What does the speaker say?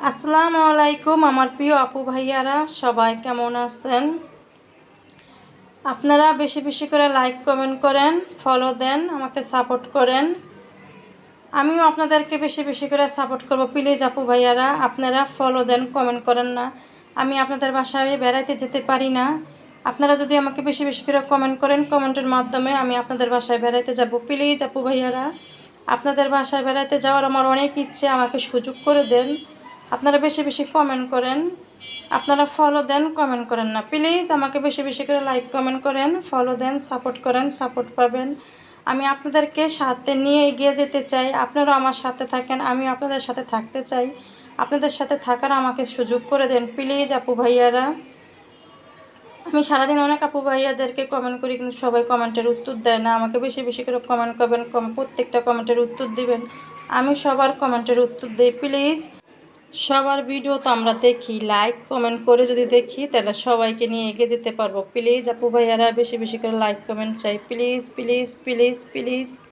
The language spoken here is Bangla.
আসসালামু আলাইকুম আমার প্রিয় আপু ভাইয়ারা, সবাই কেমন আছেন? আপনারা বেশি বেশি করে লাইক কমেন্ট করেন, ফলো দেন, আমাকে সাপোর্ট করেন। আমিও আপনাদেরকে বেশি বেশি করে সাপোর্ট করব। প্লিজ আপু ভাইয়ারা, আপনারা ফলো দেন, কমেন্ট করেন না। আমি আপনাদের বাসায় বেড়াইতে যেতে পারি না। আপনারা যদি আমাকে বেশি বেশি করে কমেন্ট করেন, কমেন্টের মাধ্যমে আমি আপনাদের বাসায় বেড়াইতে যাব। প্লিজ আপু ভাইয়ারা, আপনাদের বাসায় বেড়াইতে যাওয়ার আমার অনেক ইচ্ছে, আমাকে সুযোগ করে দেন। আপনারা বেশি বেশি কমেন্ট করেন, আপনারা ফলো দেন, কমেন্ট করেন না। প্লিজ আমাকে বেশি বেশি করে লাইক কমেন্ট করেন, ফলো দেন, সাপোর্ট করেন, সাপোর্ট পাবেন। আমি আপনাদেরকে সাথে নিয়ে এগিয়ে যেতে চাই। আপনারাও আমার সাথে থাকেন, আমি আপনাদের সাথে থাকতে চাই। আপনাদের সাথে থাকার আমাকে সুযোগ করে দেন প্লিজ আপু ভাইয়ারা। আমি সারাদিন অনেক আপু ভাইয়াদেরকে কমেন্ট করি, কিন্তু সবাই কমেন্টের উত্তর দেয় না। আমাকে বেশি বেশি করে কমেন্ট করবেন, প্রত্যেকটা কমেন্টের উত্তর দিবেন। আমি সবার কমেন্টের উত্তর দিই প্লিজ। সবার ভিডিও তো আমরা দেখি, লাইক কমেন্ট করে যদি দেখি তাহলে সবাইকে নিয়ে এগিয়ে যেতে পারবো। প্লিজ আপু ভাইয়ারা, বেশি বেশি করে লাইক কমেন্ট চাই, প্লিজ প্লিজ প্লিজ প্লিজ।